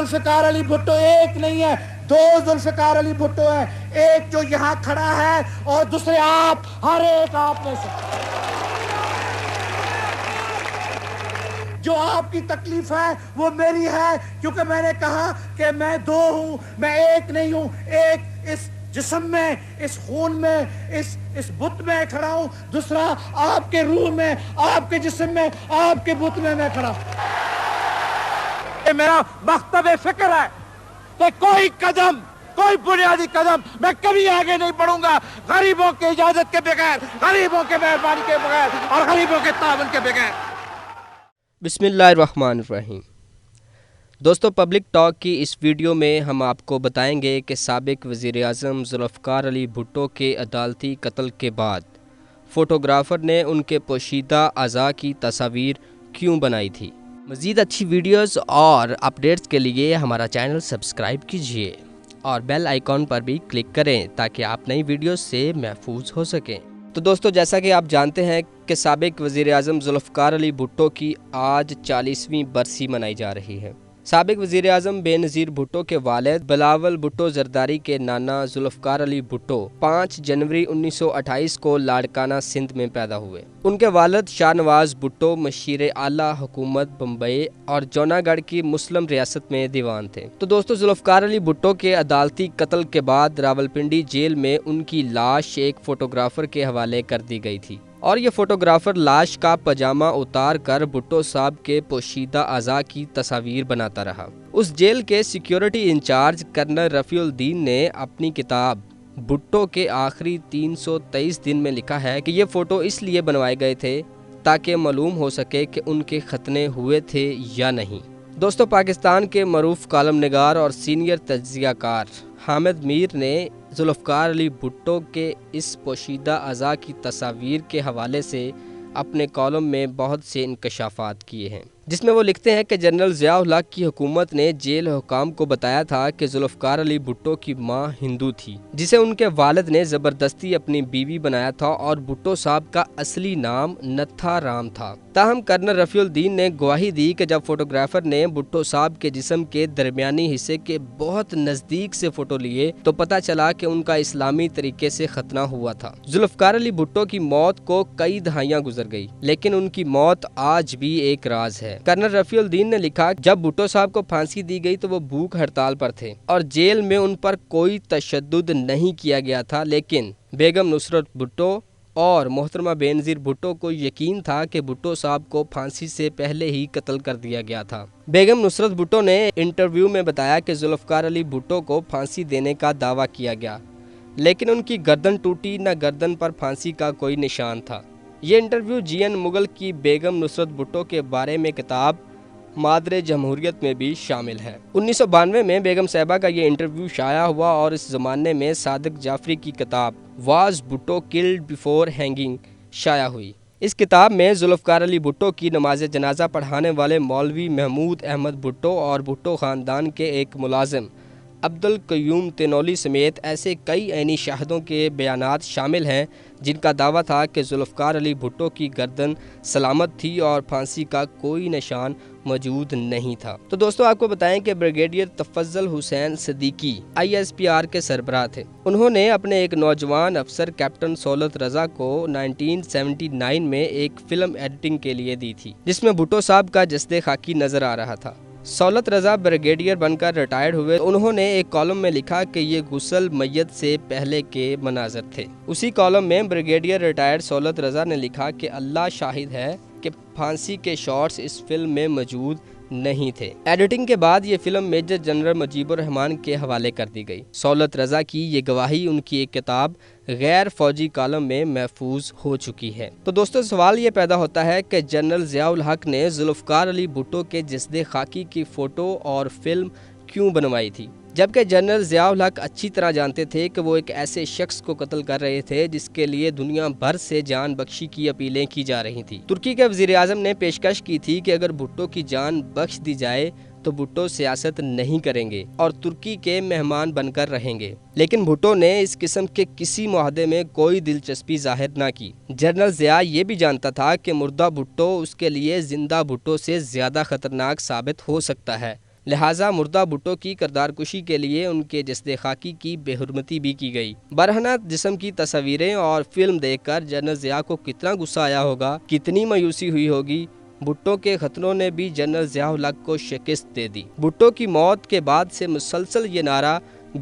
जुल्फिकार अली भुट्टो एक नहीं है, दो जुल्फिकार अली भुट्टो है, एक जो यहाँ खड़ा है और दूसरे आप, हर एक आप में से। जो आपकी तकलीफ है वो मेरी है, क्योंकि मैंने कहा कि मैं दो हूं, मैं एक नहीं हूं। एक इस जिस्म में, इस खून में, इस बुत में खड़ा हूं, दूसरा आपके रूह में, आपके जिस्म में, आपके बुत में मैं खड़ा हूं। ये मेरा मकतब फिक्र है कि कोई कदम, कोई बुनियादी कदम मैं कभी आगे नहीं बढ़ूंगा गरीबों की इजाजत के बगैर, गरीबों के मेहरबानी के बगैर और गरीबों के ताबन के बगैर। बिस्मिल्लाहिर्रहमानिर्रहीम। दोस्तों, पब्लिक टॉक की इस वीडियो में हम आपको बताएंगे कि साबिक वज़ीर-ए-आज़म ज़ुल्फ़िकार अली भुट्टो के अदालती कत्ल के बाद फ़ोटोग्राफ़र ने उनके पोशीदा अज़ा की तस्वीर क्यों बनाई थी। मज़ीद अच्छी वीडियोस और अपडेट्स के लिए हमारा चैनल सब्सक्राइब कीजिए और बेल आइकॉन पर भी क्लिक करें ताकि आप नई वीडियोस से महफूज हो सकें। तो दोस्तों, जैसा कि आप जानते हैं कि साबिक वज़ीर-ए-आज़म ज़ुल्फ़िकार अली भुट्टो की आज 40वीं बरसी मनाई जा रही है। साबिक वज़ीर-ए-आज़म बेनज़ीर भुट्टो के वालिद बिलावल भुट्टो ज़रदारी के नाना ज़ुल्फ़िकार अली भुट्टो 5 जनवरी 1928 को लाड़काना सिंध में पैदा हुए। उनके वालिद शाहनवाज़ भुट्टो मशीर आला हुकूमत बम्बई और जौनागढ़ की मुस्लिम रियासत में दीवान थे। तो दोस्तों, ज़ुल्फ़िकार अली भुट्टो के अदालती कत्ल के बाद रावलपिंडी जेल में उनकी लाश एक फ़ोटोग्राफ़र के हवाले कर दी गई थी और ये फ़ोटोग्राफ़र लाश का पजामा उतार कर भुट्टो साहब के पोशीदा अज़ा की तस्वीर बनाता रहा। उस जेल के सिक्योरिटी इंचार्ज कर्नल रफ़ीउल-दीन ने अपनी किताब भुट्टो के आखिरी 323 दिन में लिखा है कि ये फ़ोटो इसलिए बनवाए गए थे ताकि मालूम हो सके कि उनके खतने हुए थे या नहीं। दोस्तों, पाकिस्तान के मरूफ कॉलम निगार और सीनियर तज्ज़ियाकार हामिद मीर ने ज़ुल्फ़िकार अली भुट्टो के इस पोशीदा अज़ा की तस्वीर के हवाले से अपने कॉलम में बहुत से इंकशाफात किए हैं, जिसमें वो लिखते हैं कि जनरल ज़िया-उल हक़ की हुकूमत ने जेल हुकाम को बताया था कि ज़ुल्फ़िकार अली भुट्टो की माँ हिंदू थी, जिसे उनके वालिद ने ज़बरदस्ती अपनी बीवी बनाया था और भुट्टो साहब का असली नाम नत्था राम था। ताहम कर्नल रफ़ीउल-दीन ने गवाही दी कि जब फोटोग्राफर ने भुट्टो साहब के जिस्म के दरमियानी हिस्से के बहुत नज़दीक से फ़ोटो लिए तो पता चला कि उनका इस्लामी तरीके से खतना हुआ था। ज़ुल्फ़िकार अली भुट्टो की मौत को कई दहाइयाँ गुजर गई, लेकिन उनकी मौत आज भी एक राज है। कर्नल रफ़ीउल-दीन ने लिखा, जब भुट्टो साहब को फांसी दी गई तो वो भूख हड़ताल पर थे और जेल में उन पर कोई तशद्दुद नहीं किया गया था, लेकिन बेगम नुसरत भुट्टो और मोहतरमा बेनज़ीर भुट्टो को यकीन था कि भुट्टो साहब को फांसी से पहले ही कत्ल कर दिया गया था। बेगम नुसरत भुट्टो ने इंटरव्यू में बताया कि ज़ुल्फ़िकार अली भुट्टो को फांसी देने का दावा किया गया, लेकिन उनकी गर्दन टूटी, न गर्दन पर फांसी का कोई निशान था। ये इंटरव्यू GN मुगल की बेगम नुसरत भुट्टो के बारे में किताब मादरे जमहूरियत में भी शामिल है। 1992 में बेगम साहिबा का ये इंटरव्यू शाया हुआ और इस ज़माने में सादिक जाफरी की किताब was Bhutto killed before hanging शाया हुई। इस किताब में ज़ुल्फ़िकार अली भुट्टो की नमाज जनाजा पढ़ाने वाले मौलवी महमूद अहमद भुट्टो और भुट्टो ख़ानदान के एक मुलाजिम अब्दुल क़य्यूम तेनौली समेत ऐसे कई ऐनी शाहिदों के बयानात शामिल हैं जिनका दावा था कि ज़ुल्फ़िकार अली भुट्टो की गर्दन सलामत थी और फांसी का कोई निशान मौजूद नहीं था। तो दोस्तों, आपको बताएं कि ब्रिगेडियर तफज़्ज़ल हुसैन सिद्दीकी ISPR के सरबराह थे। उन्होंने अपने एक नौजवान अफसर कैप्टन सौलत रज़ा को 1979 में एक फ़िल्म एडिटिंग के लिए दी थी, जिसमें भुट्टो साहब का जस्द खाकी नज़र आ रहा था। सौलत रज़ा ब्रिगेडियर बनकर रिटायर्ड हुए। उन्होंने एक कॉलम में लिखा कि ये गुस्ल मैयत से पहले के मनाज़र थे। उसी कॉलम में ब्रिगेडियर रिटायर्ड सौलत रज़ा ने लिखा कि अल्लाह शाहिद है कि फांसी के शॉट्स इस फिल्म में मौजूद नहीं थे। एडिटिंग के बाद ये film Major General Mujibur Rahman के हवाले कर दी गई। सौलत रज़ा की ये गवाही उनकी एक किताब गैर फौजी कॉलम में महफूज हो चुकी है। तो दोस्तों, सवाल ये पैदा होता है कि जनरल ज़िया-उल हक़ ने ज़ुल्फ़िकार अली भुट्टो के जस्द खाकी की फ़ोटो और फिल्म क्यों बनवाई थी, जबकि जनरल ज़िया-उल हक़ अच्छी तरह जानते थे कि वो एक ऐसे शख्स को कत्ल कर रहे थे जिसके लिए दुनिया भर से जान बख्शी की अपीलें की जा रही थी। तुर्की के वज़ीर-ए-आज़म ने पेशकश की थी कि अगर भुट्टो की जान बख्श दी जाए तो भुट्टो सियासत नहीं करेंगे और तुर्की के मेहमान बनकर रहेंगे, लेकिन भुट्टो ने इस किस्म के किसी मुआहदे में कोई दिलचस्पी जाहिर न की। जनरल ज़िया ये भी जानता था कि मुर्दा भुट्टो उसके लिए जिंदा भुट्टो से ज़्यादा ख़तरनाक साबित हो सकता है, لہٰذا مردہ بھٹو کی کردار کشی کے لیے ان کے جسد خاکی کی بے حرمتی بھی کی گئی۔ برہنہ جسم کی تصاویریں اور فلم دیکھ کر جنرل ضیاء کو کتنا غصہ آیا ہوگا، کتنی مایوسی ہوئی ہوگی۔ بھٹو کے خطروں نے بھی جنرل ضیاء الحق کو شکست دے دی۔ بھٹو کی موت کے بعد سے مسلسل یہ نعرہ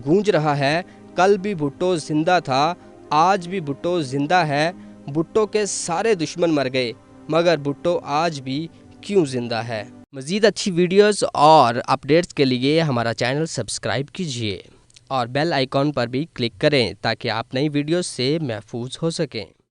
گونج رہا ہے، کل بھی بھٹو زندہ تھا، آج بھی بھٹو زندہ ہے۔ بھٹو کے سارے دشمن مر گئے، مگر بھٹو آج بھی کیوں زندہ ہے؟ مزید اچھی ویڈیوز اور اپڈیٹس کے لیے ہمارا چینل سبسکرائب کیجیے اور بیل آئیکن پر بھی کلک کریں تاکہ آپ نئی ویڈیوز سے محفوظ ہو سکیں۔